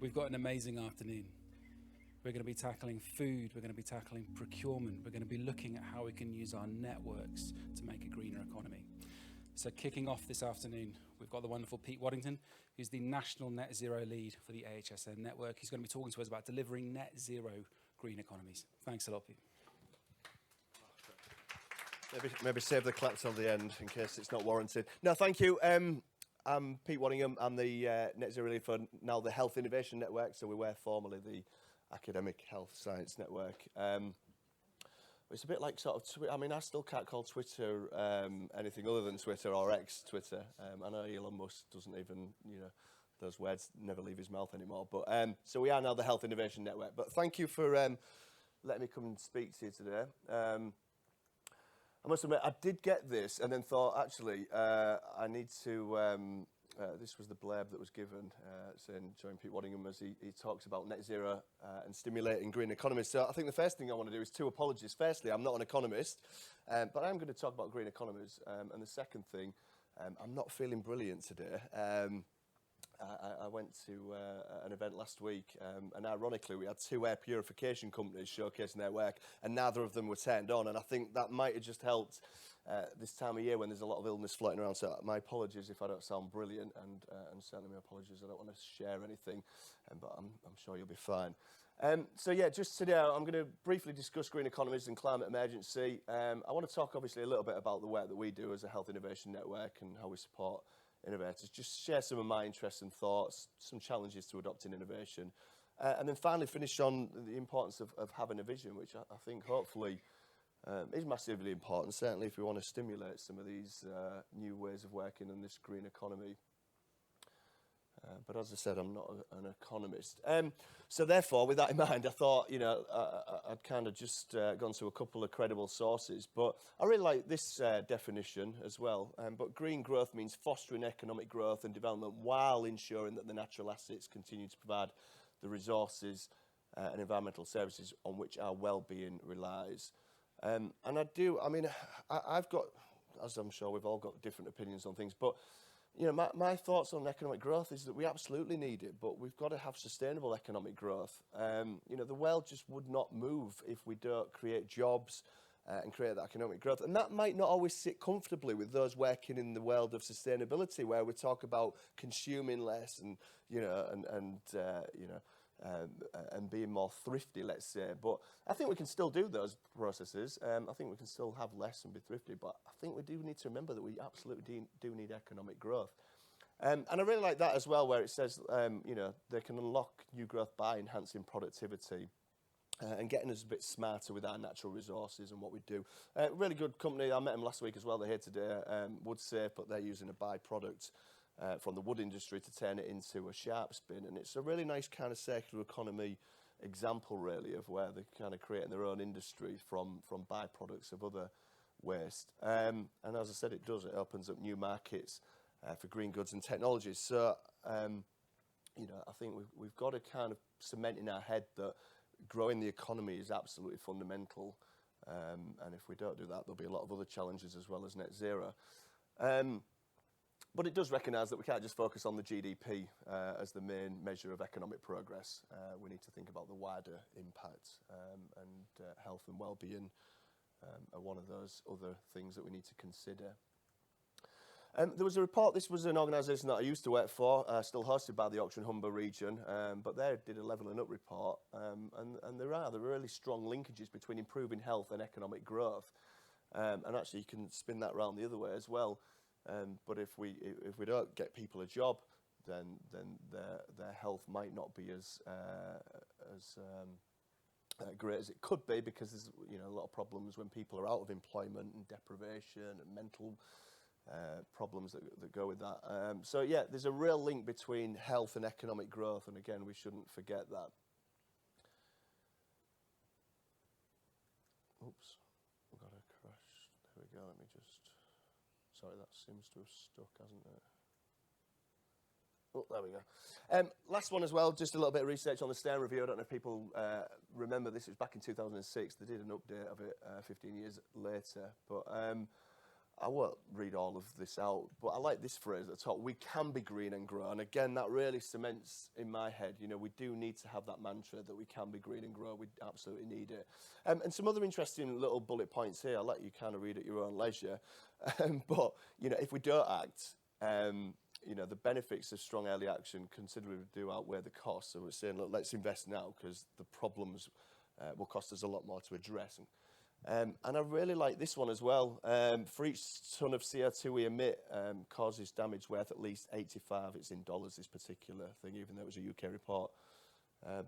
We've got an amazing afternoon. We're going to be tackling food, we're going to be tackling procurement, we're going to be looking at how we can use our networks to make a greener economy. So kicking off this afternoon, we've got the wonderful Pete Waddingham, who's the National NetZero Lead for the AHSN network. He's going to be talking to us about delivering net zero green economies. Thanks a lot, Pete. Maybe save the clap till the end in case it's not warranted. No, thank you. I'm Pete Waddingham. I'm the NetZero Lead for now the Health Innovation Network, so we were formerly the Academic Health Science Network. It's a bit like sort of, I mean, I still can't call Twitter anything other than Twitter or ex-Twitter. I know Elon Musk doesn't even, those words never leave his mouth anymore. But so we are now the Health Innovation Network. But thank you for letting me come and speak to you today. I must admit, I did get this and then thought, actually, I need to, this was the blurb that was given, saying, join Pete Waddingham as he talks about net zero and stimulating green economies. So I think the first thing I want to do is two apologies. Firstly, I'm not an economist, but I'm going to talk about green economies. And the second thing, I'm not feeling brilliant today. I went to an event last week, and ironically, we had two air purification companies showcasing their work, and neither of them were turned on. And I think that might have just helped this time of year when there's a lot of illness floating around. So my apologies if I don't sound brilliant, and certainly my apologies I don't want to share anything, but I'm sure you'll be fine. So yeah, just today I'm going to briefly discuss green economies and climate emergency. I want to talk obviously a little bit about the work that we do as a health innovation network and how we support innovators, just share some of my interests and thoughts, some challenges to adopting innovation, and then finally finish on the importance of having a vision, which I think hopefully is massively important, certainly if we want to stimulate some of these new ways of working in this green economy. But as I said, I'm not an economist. So therefore, with that in mind, I thought, I'd kind of just gone to a couple of credible sources. But I really like this definition as well. But green growth means fostering economic growth and development while ensuring that the natural assets continue to provide the resources and environmental services on which our well-being relies. And I've got, as I'm sure we've all got different opinions on things, but my thoughts on economic growth is that we absolutely need it, but we've got to have sustainable economic growth. The world just would not move if we don't create jobs and create that economic growth. And that might not always sit comfortably with those working in the world of sustainability, where we talk about consuming less and being more thrifty, let's say. But I think we can still do those processes. I think we can still have less and be thrifty. But I think we do need to remember that we absolutely do need economic growth. And I really like that as well, where it says, they can unlock new growth by enhancing productivity and getting us a bit smarter with our natural resources and what we do. Really good company. I met them last week as well. They're here today. Wood Safe, but they're using a byproduct from the wood industry to turn it into a sharp spin, and it's a really nice kind of circular economy example, really, of where they're kind of creating their own industry from byproducts of other waste. And as I said, it opens up new markets for green goods and technologies. So, I think we've got to kind of cement in our head that growing the economy is absolutely fundamental. And if we don't do that, there'll be a lot of other challenges as well as net zero. But it does recognise that we can't just focus on the GDP as the main measure of economic progress. We need to think about the wider impact, and health and well-being are one of those other things that we need to consider. There was a report. This was an organisation that I used to work for, still hosted by the Yorkshire and Humber region, but they did a Levelling Up report, and there are really strong linkages between improving health and economic growth. And actually, you can spin that round the other way as well. But if we don't get people a job, then their health might not be as great as it could be, because there's a lot of problems when people are out of employment and deprivation and mental problems that go with that. So yeah, there's a real link between health and economic growth, and again, we shouldn't forget that. Oops, we've got a crash. There we go. Let me just. Sorry, that seems to have stuck, hasn't it? Oh, there we go. Last one as well, just a little bit of research on the Stern Review. I don't know if people remember this. It was back in 2006. They did an update of it 15 years later. But I won't read all of this out, but I like this phrase at the top: we can be green and grow. And again, that really cements in my head, you know, we do need to have that mantra that we can be green and grow. We absolutely need it. And some other interesting little bullet points here. I'll let you kind of read at your own leisure. But, you know, if we don't act, you know, the benefits of strong early action considerably do outweigh the costs. So we're saying, look, let's invest now because the problems will cost us a lot more to address. And I really like this one as well. For each ton of CO2 we emit, causes damage worth at least 85. It's in dollars, this particular thing, even though it was a UK report.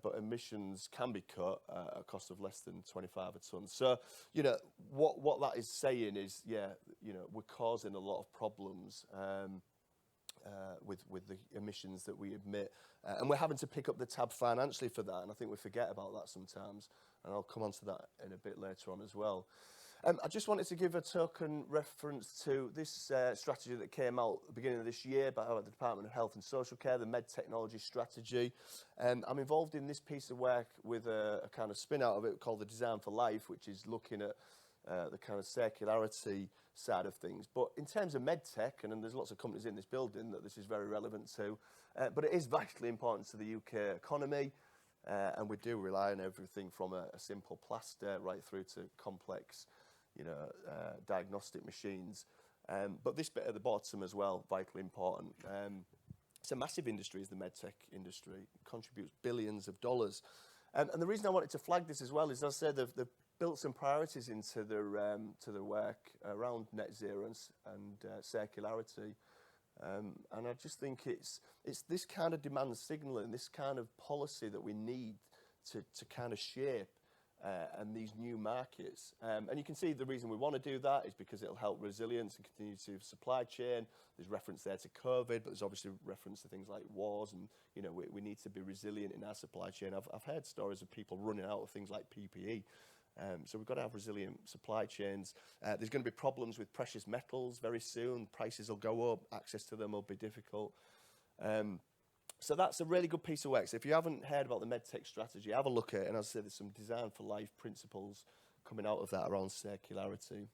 But emissions can be cut at a cost of less than 25 a tonne. So, you know, what that is saying is, yeah, you know, we're causing a lot of problems with the emissions that we emit. And we're having to pick up the tab financially for that. And I think we forget about that sometimes. And I'll come on to that in a bit later on as well. I just wanted to give a token reference to this strategy that came out at the beginning of this year by the Department of Health and Social Care, the Med Technology Strategy. I'm involved in this piece of work with a kind of spin out of it called the Design for Life, which is looking at the kind of circularity side of things. But in terms of med tech, and there's lots of companies in this building that this is very relevant to, but it is vitally important to the UK economy. And we do rely on everything from a simple plaster right through to complex, you know, diagnostic machines. But this bit at the bottom as well, vitally important. It's a massive industry, is the medtech industry. It contributes billions of dollars. And the reason I wanted to flag this as well is, as I said, they've built some priorities into their work around net zero and circularity. And I just think it's this kind of demand signalling, this kind of policy that we need to kind of shape and these new markets. And you can see the reason we want to do that is because it'll help resilience and continuity of supply chain. There's reference there to COVID, but there's obviously reference to things like wars, and you know we need to be resilient in our supply chain. I've heard stories of people running out of things like PPE. So we've got to have resilient supply chains. There's going to be problems with precious metals very soon. Prices will go up. Access to them will be difficult. So that's a really good piece of work. So if you haven't heard about the MedTech strategy, have a look at it. And as I say, there's some Design for Life principles coming out of that around circularity.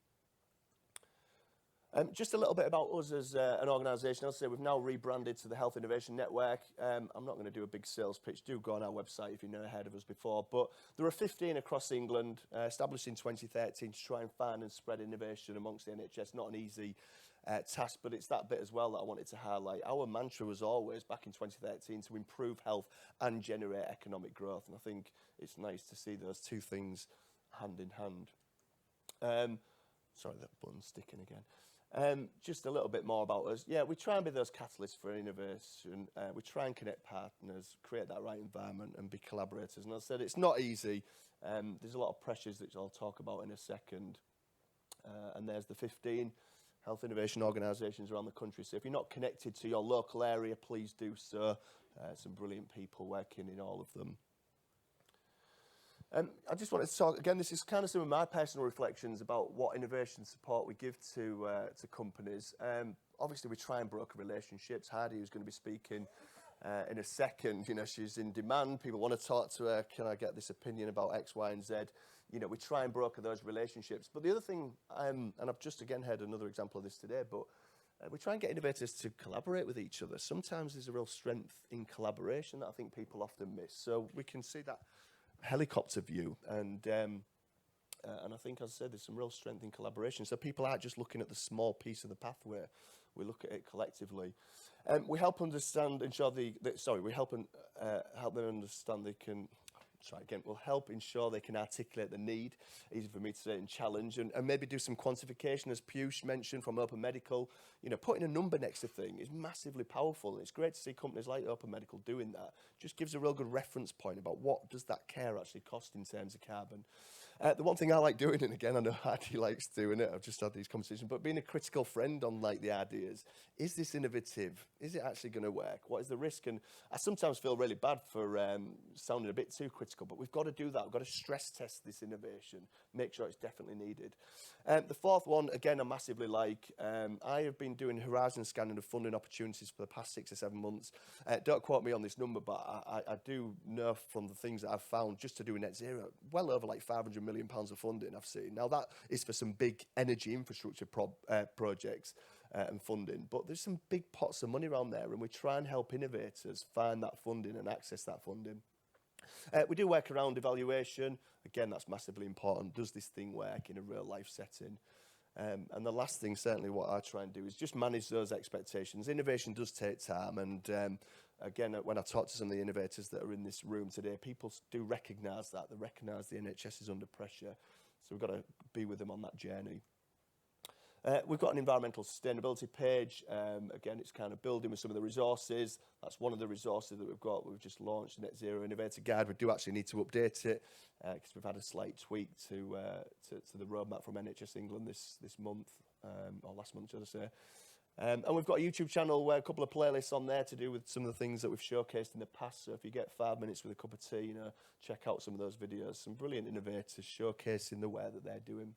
Just a little bit about us as an organisation. I'll say we've now rebranded to the Health Innovation Network. I'm not going to do a big sales pitch. Do go on our website if you've never heard of us before. But there are 15 across England, established in 2013 to try and find and spread innovation amongst the NHS. Not an easy task, but it's that bit as well that I wanted to highlight. Our mantra was always, back in 2013, to improve health and generate economic growth. And I think it's nice to see those two things hand in hand. Sorry, that button's sticking again. Just a little bit more about us. Yeah, we try and be those catalysts for innovation. We try and connect partners, create that right environment and be collaborators. And as I said, it's not easy. There's a lot of pressures that I'll talk about in a second. And there's the 15 health innovation organisations around the country. So if you're not connected to your local area, please do so. Some brilliant people working in all of them. I just wanted to talk, again, this is kind of some of my personal reflections about what innovation support we give to companies. Obviously, we try and broker relationships. Heidi, who's going to be speaking in a second, you know, she's in demand. People want to talk to her. Can I get this opinion about X, Y, and Z? You know, we try and broker those relationships. But the other thing, and I've just again heard another example of this today, but we try and get innovators to collaborate with each other. Sometimes there's a real strength in collaboration that I think people often miss. So we can see that helicopter view, and I think, as I said, there's some real strength in collaboration. So people aren't just looking at the small piece of the pathway; we look at it collectively. We help understand, ensure we help them understand they can. We'll help ensure they can articulate the need, easy for me to say, and challenge, and maybe do some quantification, as Piyush mentioned from Open Medical. You know, putting a number next to thing is massively powerful. It's great to see companies like Open Medical doing that. Just gives a real good reference point about what does that care actually cost in terms of carbon. The one thing I like doing, and again, I know Hardy likes doing it, I've just had these conversations, but being a critical friend on like the ideas. Is this innovative? Is it actually going to work? What is the risk? And I sometimes feel really bad for sounding a bit too critical, but we've got to do that. We've got to stress test this innovation, make sure it's definitely needed. The fourth one, again, I massively like. I have been doing horizon scanning of funding opportunities for the past 6 or 7 months. Don't quote me on this number, but I do know from the things that I've found just to do net zero, well over like 500 million million of funding I've seen. Now that is for some big energy infrastructure projects and funding, but there's some big pots of money around there, and we try and help innovators find that funding and access that funding. We do work around evaluation. Again, that's massively important. Does this thing work in a real life setting? And the last thing, certainly what I try and do, is just manage those expectations. Innovation does take time, and again, when I talk to some of the innovators that are in this room today, people do recognise that. They recognise the NHS is under pressure, so we've got to be with them on that journey. We've got an environmental sustainability page. Again, it's kind of building with some of the resources. That's one of the resources that we've got. We've just launched the NetZero Innovator Guide. We do actually need to update it because we've had a slight tweak to the roadmap from NHS England this month, or last month, should I say. And we've got a YouTube channel where a couple of playlists on there to do with some of the things that we've showcased in the past. So if you get 5 minutes with a cup of tea, check out some of those videos. Some brilliant innovators showcasing the work that they're doing.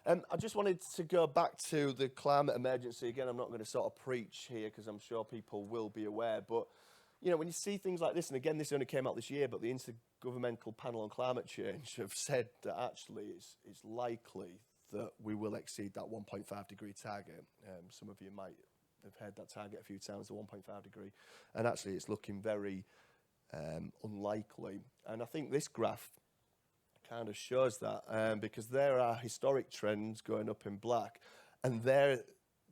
I just wanted to go back to the climate emergency. Again, I'm not going to sort of preach here because I'm sure people will be aware. But, when you see things like this, and again, this only came out this year, but the Intergovernmental Panel on Climate Change have said that actually it's likely that we will exceed that 1.5 degree target. Some of you might have heard that target a few times, the 1.5 degree. And actually, it's looking very unlikely. And I think this graph kind of shows that because there are historic trends going up in black, and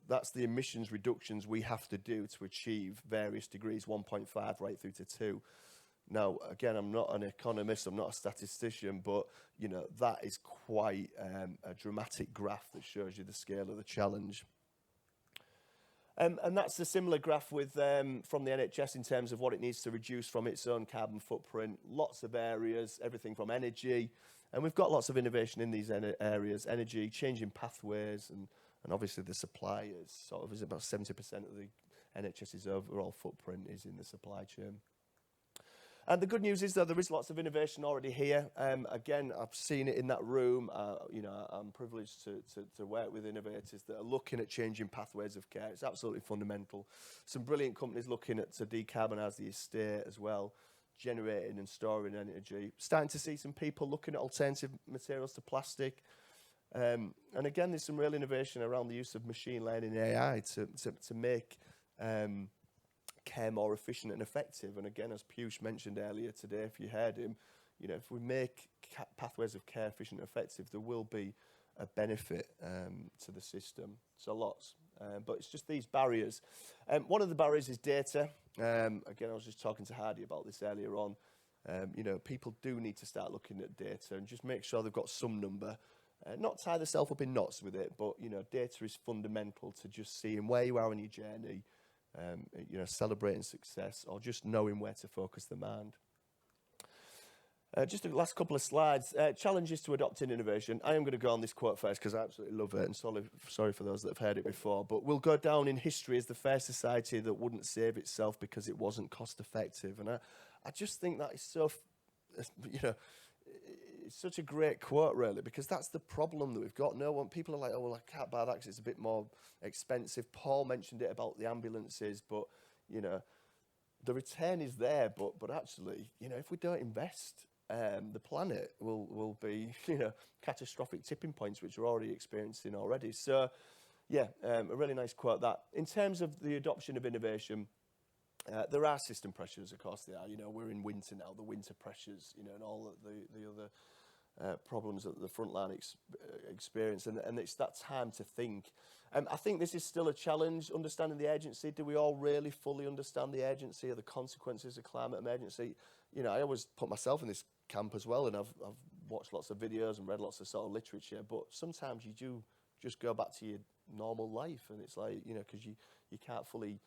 that's the emissions reductions we have to do to achieve various degrees, 1.5 right through to 2. Now, again, I'm not an economist, I'm not a statistician, but that is quite a dramatic graph that shows you the scale of the challenge. And that's a similar graph with from the NHS in terms of what it needs to reduce from its own carbon footprint. Lots of areas, everything from energy. And we've got lots of innovation in these areas, energy, changing pathways, and obviously the suppliers. Sort of is about 70% of the NHS's overall footprint is in the supply chain. And the good news is, though, there is lots of innovation already here. Again, I've seen it in that room. I'm privileged to work with innovators that are looking at changing pathways of care. It's absolutely fundamental. Some brilliant companies looking to decarbonise the estate as well, generating and storing energy. Starting to see some people looking at alternative materials to plastic. And again, there's some real innovation around the use of machine learning and AI to make care more efficient and effective. And again, as Piyush mentioned earlier today, if you heard him, if we make pathways of care efficient and effective, there will be a benefit to the system. So lots. But it's just these barriers. One of the barriers is data. Again, I was just talking to Hardy about this earlier on. People do need to start looking at data and just make sure they've got some number. Not tie themselves up in knots with it, but data is fundamental to just seeing where you are on your journey, celebrating success, or just knowing where to focus the mind. Just the last couple of slides. Challenges to adopting innovation. I am going to go on this quote first because I absolutely love it, and sorry for those that have heard it before, but we'll go down in history as the first society that wouldn't save itself because it wasn't cost effective. And I just think that is so, it's such a great quote, really, because that's the problem that we've got. People are like, oh, well, I can't buy that because it's a bit more expensive. Paul mentioned it about the ambulances, but, the return is there, but actually, if we don't invest, the planet will be, catastrophic tipping points, which we're already experiencing already. So, a really nice quote that. In terms of the adoption of innovation, there are system pressures, of course there are. We're in winter now, the winter pressures, and all the other problems that the frontline experience, and it's that time to think. I think this is still a challenge, understanding the urgency. Do we all really fully understand the urgency of the consequences of climate emergency? I always put myself in this camp as well, and I've watched lots of videos and read lots of sort of literature, but sometimes you do just go back to your normal life, and it's like, because you can't fully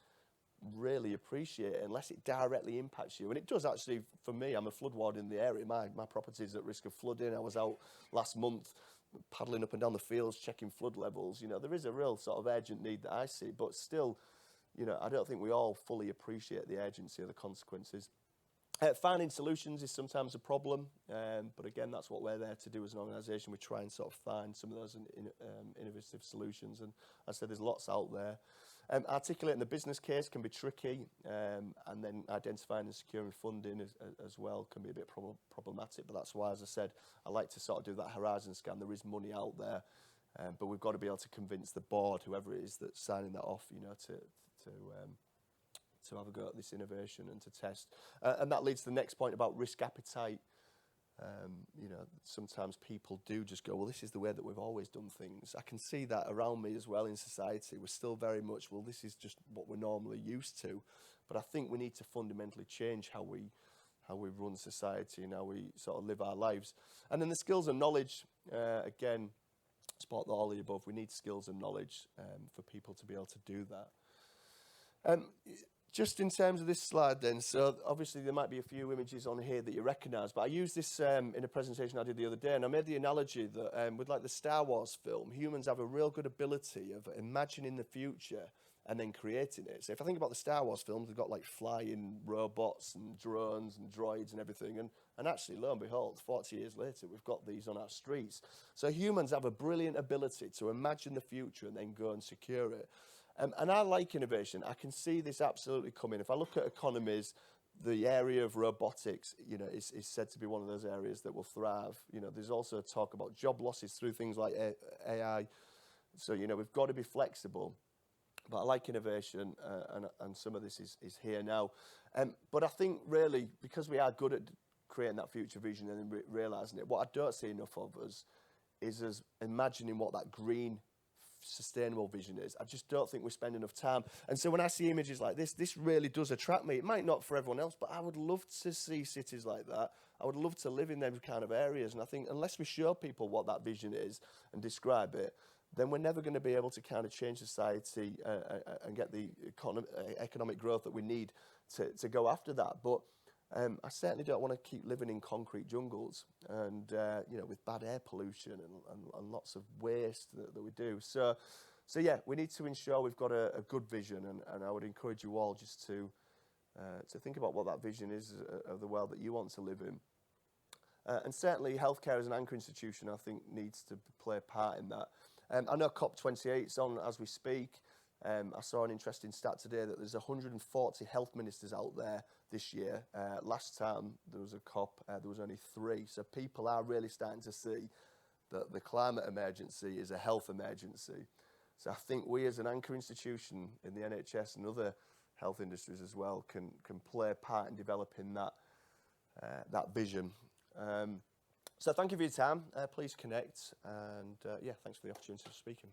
really appreciate it unless it directly impacts you. And it does actually, for me. I'm a flood ward in the area. My property is at risk of flooding. I was out last month paddling up and down the fields, checking flood levels. There is a real sort of urgent need that I see, but still, I don't think we all fully appreciate the urgency of the consequences. Finding solutions is sometimes a problem, but again, that's what we're there to do as an organisation. We try and sort of find some of those innovative solutions, and as I said, there's lots out there. Articulating the business case can be tricky, and then identifying and securing funding as well can be a bit problematic. But that's why, as I said, I like to sort of do that horizon scan. There is money out there, but we've got to be able to convince the board, whoever it is that's signing that off, you know, to have a go at this innovation and to test. And that leads to the next point about risk appetite. You know, sometimes people do just go, well, this is the way that we've always done things. I can see that around me as well in society. We're still very much, well, this is just what we're normally used to. But I think we need to fundamentally change how we run society and how we sort of live our lives. And then the skills and knowledge, again, support all the above. We need skills and knowledge for people to be able to do that. Just in terms of this slide then, so obviously there might be a few images on here that you recognise, but I used this in a presentation I did the other day, and I made the analogy that with like the Star Wars film, humans have a real good ability of imagining the future and then creating it. So if I think about the Star Wars films, they've got like flying robots and drones and droids and everything, and actually, lo and behold, 40 years later, we've got these on our streets. So humans have a brilliant ability to imagine the future and then go and secure it. And I like innovation. I can see this absolutely coming. If I look at economies, the area of robotics, you know, is said to be one of those areas that will thrive. You know, there's also talk about job losses through things like AI. So, you know, we've got to be flexible. But I like innovation, and some of this is here now. But I think really, because we are good at creating that future vision and realising it, what I don't see enough of us is us imagining what that green sustainable vision is. I just don't think we spend enough time. And so when I see images like this really does attract me. It might not for everyone else, but I would love to see cities like that. I would love to live in those kind of areas. And I think unless we show people what that vision is and describe it, then we're never going to be able to kind of change society and get the economic growth that we need to go after that. But I certainly don't want to keep living in concrete jungles and, you know, with bad air pollution and lots of waste that we do. So yeah, we need to ensure we've got a good vision, and I would encourage you all just to think about what that vision is of the world that you want to live in. And certainly healthcare as an anchor institution, I think, needs to play a part in that. I know COP28 is on as we speak. I saw an interesting stat today that there's 140 health ministers out there this year. Last time there was a COP, there was only 3. So people are really starting to see that the climate emergency is a health emergency. So I think we as an anchor institution in the NHS and other health industries as well can play a part in developing that vision. So thank you for your time. Please connect, and yeah, thanks for the opportunity of speaking.